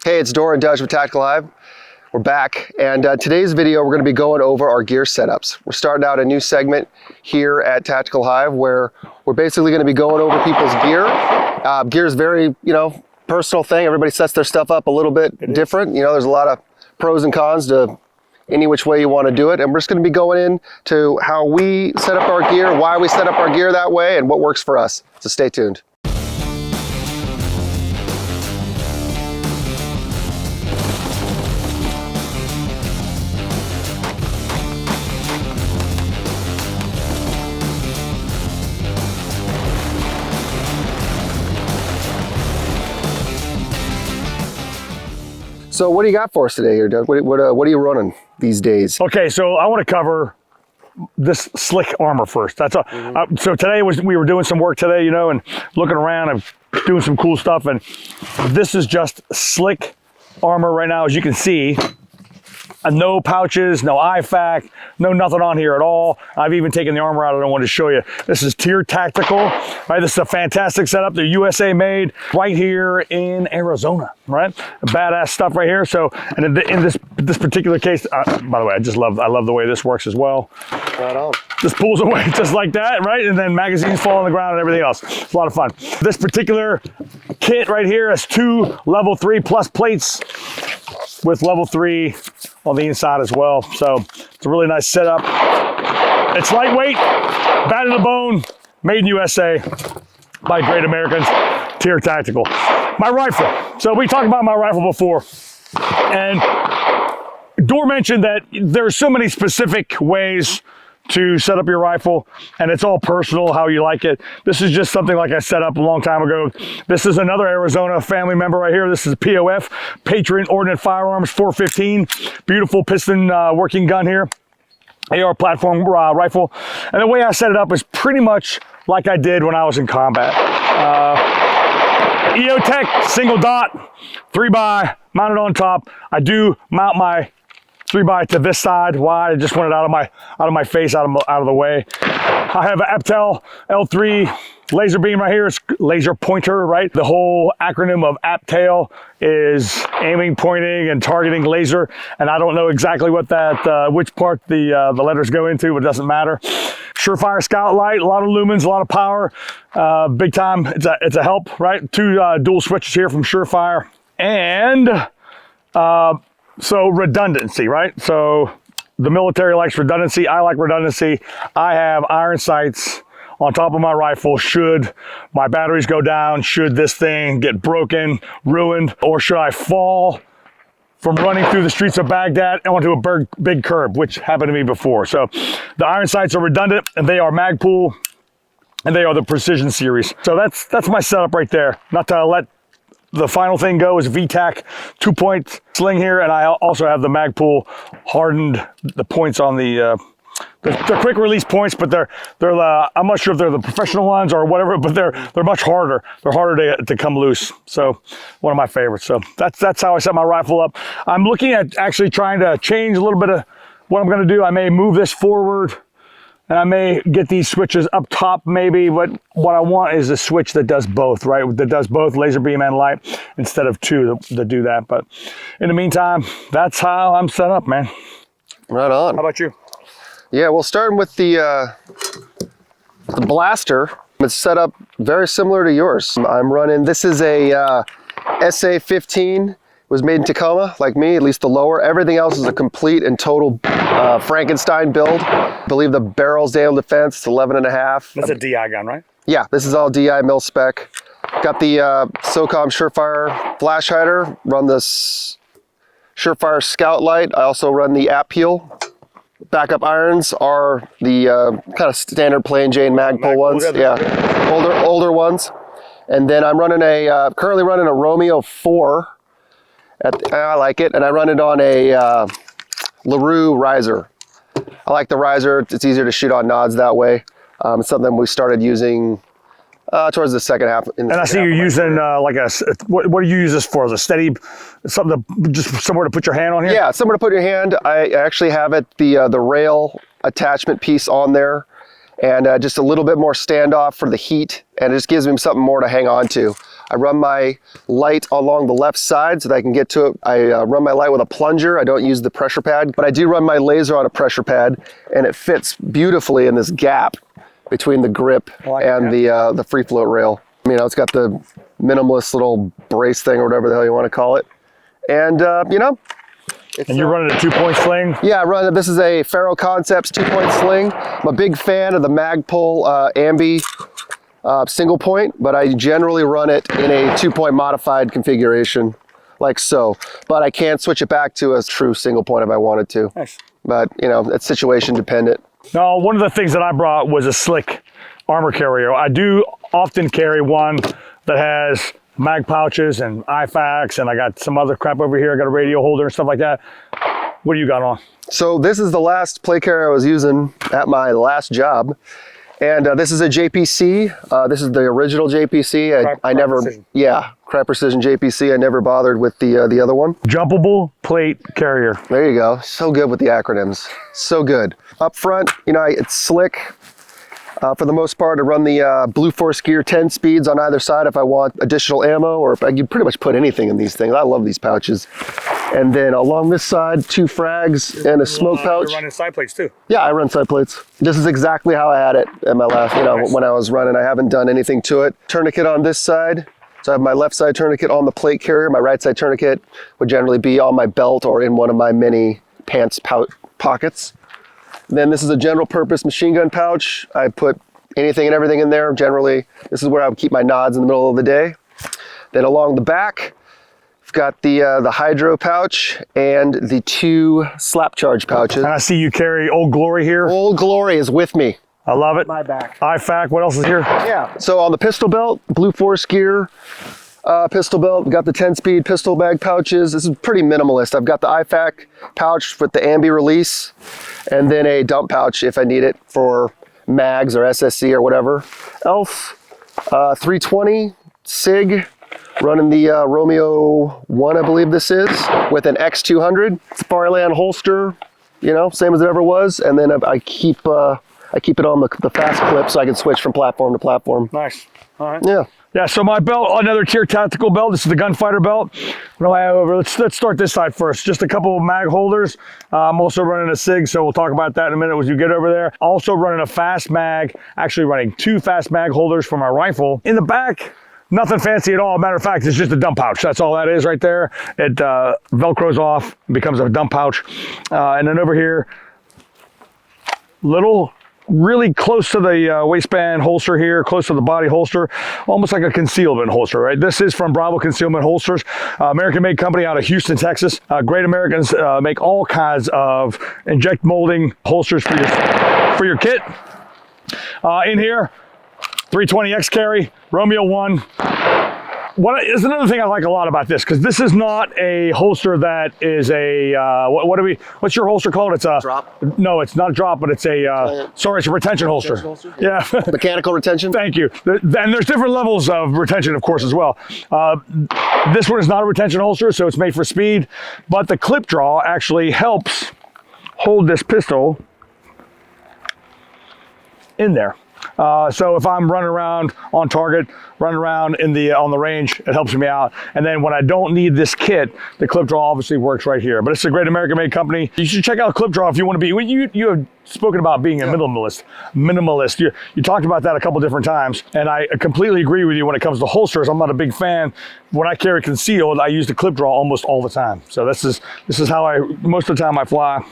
Hey, it's Dorr and Dutch with Tactical Hyve. We're back, and today's video we're going to be going over our gear setups. We're starting out a new segment here at Tactical Hyve where we're basically going to be going over people's gear. Gear is very, personal thing. Everybody sets their stuff up a little bit different. There's a lot of pros and cons to any which way you want to do it, and we're just going to be going into how we set up our gear, why we set up our gear that way, and what works for us. So stay tuned. So what do you got for us today here, Doug? What are you running these days? Okay, so I want to cover this slick armor first. That's so today we were doing some work today, and looking around and doing some cool stuff. And this is just slick armor right now, as you can see. No pouches, no IFAC, no nothing on here at all. I've even taken the armor out. I don't want to show you. This is Tier Tactical, right? This is a fantastic setup. They're USA made right here in Arizona, right? Badass stuff right here. So, and in this particular case, by the way, I love the way this works as well. Right on. Just pulls away just like that, right? And then magazines fall on the ground and everything else. It's a lot of fun. This particular kit right here has 2 level 3 plus plates with level 3 on the inside as well. So it's a really nice setup. It's lightweight, bad to the bone, made in USA by great Americans, Tier Tactical. My rifle. So we talked about my rifle before, and Dorr mentioned that there's so many specific ways to set up your rifle, and it's all personal how you like it. This is just something like I set up a long time ago. This is another Arizona family member right here. This is POF, Patriot Ordnance Firearms 415. Beautiful piston working gun here. AR platform rifle. And the way I set it up is pretty much like I did when I was in combat. EOTech, single dot, 3x, mounted on top. I do mount my 3x to this side. Why? I just want it out of my face, out of the way. I have an Aptel L3 laser beam right here. It's laser pointer, right? The whole acronym of Aptel is aiming, pointing, and targeting laser. And I don't know exactly what that, which part the letters go into, but it doesn't matter. Surefire Scout Light, a lot of lumens, a lot of power, big time. It's a help, right? 2 dual switches here from Surefire, and so redundancy, right? So the military likes redundancy. I like redundancy. I have iron sights on top of my rifle should my batteries go down, should this thing get broken, ruined, or should I fall from running through the streets of Baghdad onto a big curb, which happened to me before. So the iron sights are redundant, and they are Magpul, and they are the Precision series. So that's my setup right there. Not to let the final thing go is VTAC 2-point sling here, and I also have the Magpul hardened the points on the they're quick release points, but they're I'm not sure if they're the professional ones or whatever, but they're much harder. They're harder to come loose. So one of my favorites. So that's how I set my rifle up. I'm looking at actually trying to change a little bit of what I'm going to do. I may move this forward, and I may get these switches up top maybe, but what I want is a switch that does both, right? That does both laser beam and light instead of 2 that do that. But in the meantime, that's how I'm set up, man. Right on. How about you? Yeah, well, starting with the blaster, it's set up very similar to yours. I'm running, this is a SA-15. It was made in Tacoma, like me, at least the lower. Everything else is a complete and total Frankenstein build. I believe the barrel's Dale Defense, it's 11.5. That's a DI gun, right? Yeah, this is all DI mil spec. Got the SOCOM Surefire flash hider, run this Surefire Scout Light. I also run the Appeal. Backup irons are the kind of standard plain Jane Magpul ones. Yeah, older ones. And then I'm running currently running a Romeo 4. I like it, and I run it on a LaRue riser. I like the riser. It's easier to shoot on nods that way. It's something we started using towards the second half. And I see you're using like what do you use this for? As a steady, something just somewhere to put your hand on here? Yeah, somewhere to put your hand. I actually have it, the rail attachment piece on there. and just a little bit more standoff for the heat, and it just gives me something more to hang on to. I run my light along the left side so that I can get to it. I run my light with a plunger. I don't use the pressure pad, but I do run my laser on a pressure pad, and it fits beautifully in this gap between the grip and the free float rail. You know, it's got the minimalist little brace thing or whatever the hell you want to call it. And, you know. And you're running a 2-point sling? Yeah, this is a Faro Concepts 2-point sling. I'm a big fan of the Magpul Ambi single point, but I generally run it in a 2-point modified configuration, like so. But I can switch it back to a true single point if I wanted to. Nice. But, you know, it's situation dependent. Now, one of the things that I brought was a slick armor carrier. I do often carry one that has mag pouches and IFAKs, and I got some other crap over here. I got a radio holder and stuff like that. What do you got on? So this is the last play carrier I was using at my last job. And this is a JPC. This is the original JPC. I never, Crye Precision JPC. I never bothered with the other one. Jumpable plate carrier. There you go. So good with the acronyms. So good. Up front, you know, it's slick. For the most part, I run the Blue Force Gear 10 speeds on either side if I want additional ammo, or if I can pretty much put anything in these things. I love these pouches. And then along this side, 2 frags and a smoke pouch. You're running side plates too? Yeah, I run side plates. This is exactly how I had it at my last, you know, when I was running. I haven't done anything to it. Tourniquet on this side. So I have my left side tourniquet on the plate carrier. My right side tourniquet would generally be on my belt or in one of my mini pants pockets. Then this is a general purpose machine gun pouch. I put anything and everything in there. Generally, this is where I would keep my nods in the middle of the day. Then along the back, I've got the hydro pouch and the 2 slap charge pouches. And I see you carry Old Glory here. Old Glory is with me. I love it. My back. IFAK, what else is here? Yeah. So on the pistol belt, Blue Force Gear pistol belt, we've got the 10-speed pistol bag pouches. This is pretty minimalist. I've got the IFAK pouch with the ambi release, and then a dump pouch if I need it for mags or SSC or whatever else. 320 SIG, running the Romeo 1, I believe this is, with an X200. Safariland holster, you know, same as it ever was. And then I keep it on the fast clip so I can switch from platform to platform. Nice. All right. Yeah. Yeah, so my belt, another tier tactical belt. This is the gunfighter belt. What do I have over? Let's start this side first. Just a couple of mag holders. I'm also running a SIG, so we'll talk about that in a minute as you get over there. Also running a fast mag, actually running 2 fast mag holders for my rifle. In the back, nothing fancy at all. Matter of fact, it's just a dump pouch. That's all that is right there. It Velcros off, becomes a dump pouch. And then over here, really close to the waistband holster here, close to the body holster, almost like a concealment holster, right? This is from Bravo Concealment Holsters, American-made company out of Houston, Texas. Great Americans make all kinds of inject molding holsters for your kit. In here, 320X carry, Romeo 1. What is another thing I like a lot about this, because this is not a holster that is a what's your holster called? It's a drop. No, it's not a drop, but it's a sorry, it's a retention holster. Yeah. Mechanical retention. Thank you. And there's different levels of retention, of course, as well. This one is not a retention holster, so it's made for speed, but the clip draw actually helps hold this pistol in there. So if I'm running around on target, running around on the range, it helps me out. And then when I don't need this kit, the clip draw obviously works right here. But it's a great American-made company. You should check out clip draw if you want to be. You have spoken about being a minimalist. You talked about that a couple different times, and I completely agree with you when it comes to holsters. I'm not a big fan. When I carry concealed, I use the clip draw almost all the time. So this is how most of the time I fly,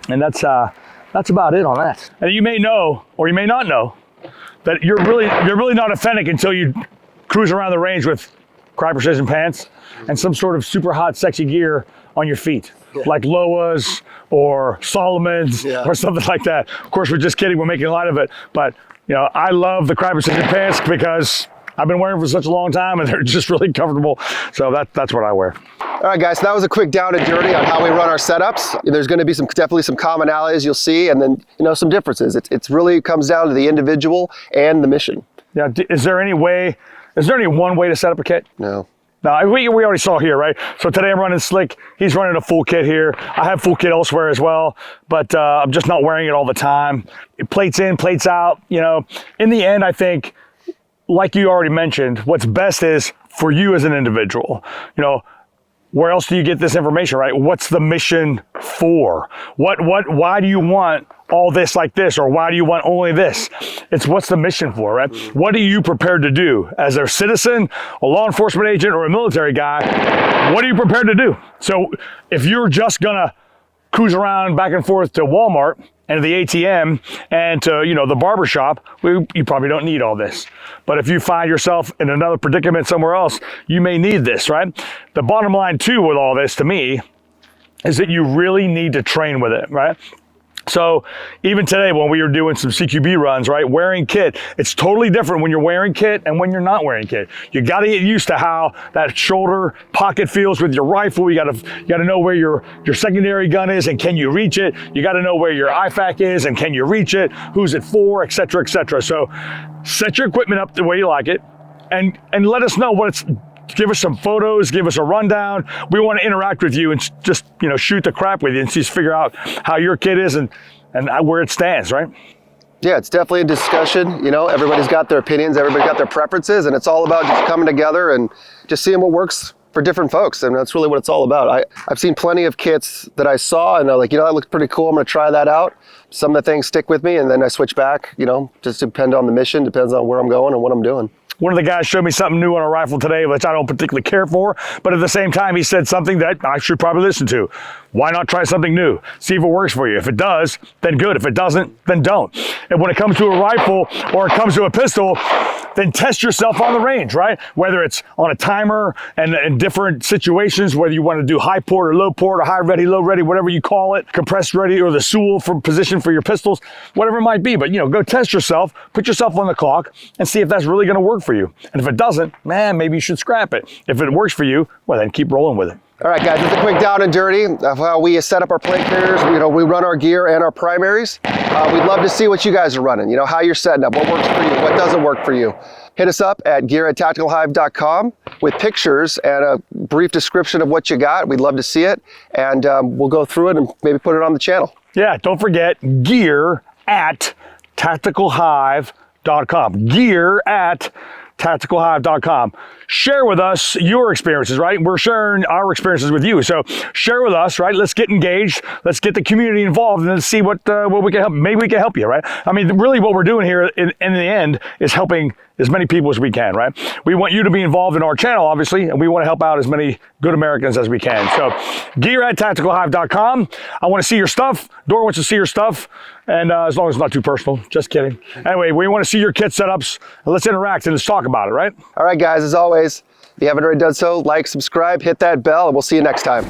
and that's about it on that. And you may know, or you may not know, that you're really not authentic until you cruise around the range with Crye Precision pants and some sort of super hot, sexy gear on your feet, like Loas or Solomon's or something like that. Of course, we're just kidding. We're making light of it. But you know, I love the Crye Precision pants because I've been wearing them for such a long time, and they're just really comfortable. So that's what I wear. All right, guys, so that was a quick down and dirty on how we run our setups. There's going to be definitely some commonalities you'll see, and then some differences. It really comes down to the individual and the mission. Yeah. Is there any one way to set up a kit? No. No, we already saw here, right? So today I'm running slick. He's running a full kit here. I have full kit elsewhere as well, but I'm just not wearing it all the time. Plates in, plates out. You know, in the end, I think, like you already mentioned, what's best is for you as an individual. You know, where else do you get this information, right? What's the mission for? Why do you want all this like this, or why do you want only this? It's what's the mission for, right? What are you prepared to do as a citizen, a law enforcement agent, or a military guy? What are you prepared to do? So if you're just gonna cruise around back and forth to Walmart and to the ATM and to, you know, the barber shop, you probably don't need all this. But if you find yourself in another predicament somewhere else, you may need this, right? The bottom line too with all this to me is that you really need to train with it, right? So even today when we were doing some CQB runs, right, wearing kit, it's totally different when you're wearing kit and when you're not wearing kit. You got to get used to how that shoulder pocket feels with your rifle. You got to know where your secondary gun is and can you reach it. You got to know where your IFAK is and can you reach it, who's it for, et cetera, et cetera. So set your equipment up the way you like it and let us know what it's. Give us some photos, give us a rundown. We want to interact with you and just, you know, shoot the crap with you and just figure out how your kit is and where it stands, right? Yeah, it's definitely a discussion. You know, everybody's got their opinions, everybody's got their preferences, and it's all about just coming together and just seeing what works for different folks. And that's really what it's all about. I've seen plenty of kits that I saw and I'm like, you know, that looks pretty cool. I'm going to try that out. Some of the things stick with me and then I switch back, you know, just depend on the mission, depends on where I'm going and what I'm doing. One of the guys showed me something new on a rifle today, which I don't particularly care for, but at the same time, he said something that I should probably listen to. Why not try something new? See if it works for you. If it does, then good. If it doesn't, then don't. And when it comes to a rifle or it comes to a pistol, then test yourself on the range, right? Whether it's on a timer and in different situations, whether you want to do high port or low port or high ready, low ready, whatever you call it, compressed ready or the Sewell for position for your pistols, whatever it might be. But, you know, go test yourself, put yourself on the clock and see if that's really going to work for you. And if it doesn't, man, maybe you should scrap it. If it works for you, well, then keep rolling with it. All right, guys, just a quick down and dirty of how we set up our plate carriers. You know, we run our gear and our primaries. We'd love to see what you guys are running, you know, how you're setting up, what works for you, what doesn't work for you. Hit us up at gear@tacticalhyve.com with pictures and a brief description of what you got. We'd love to see it, and we'll go through it and maybe put it on the channel. Yeah, don't forget gear@tacticalhyve.com. Gear@tacticalhyve.com. Share with us your experiences, right? We're sharing our experiences with you. So share with us, right? Let's get engaged. Let's get the community involved and let's see what we can help. Maybe we can help you, right? I mean, really what we're doing here in the end is helping as many people as we can, right? We want you to be involved in our channel, obviously, and we want to help out as many good Americans as we can. So gear@tacticalhyve.com. I want to see your stuff. Dorr wants to see your stuff. And as long as it's not too personal, just kidding. Anyway, we want to see your kit setups. Let's interact and let's talk about it, right? All right, guys, as always, if you haven't already done so, like, subscribe, hit that bell, and we'll see you next time.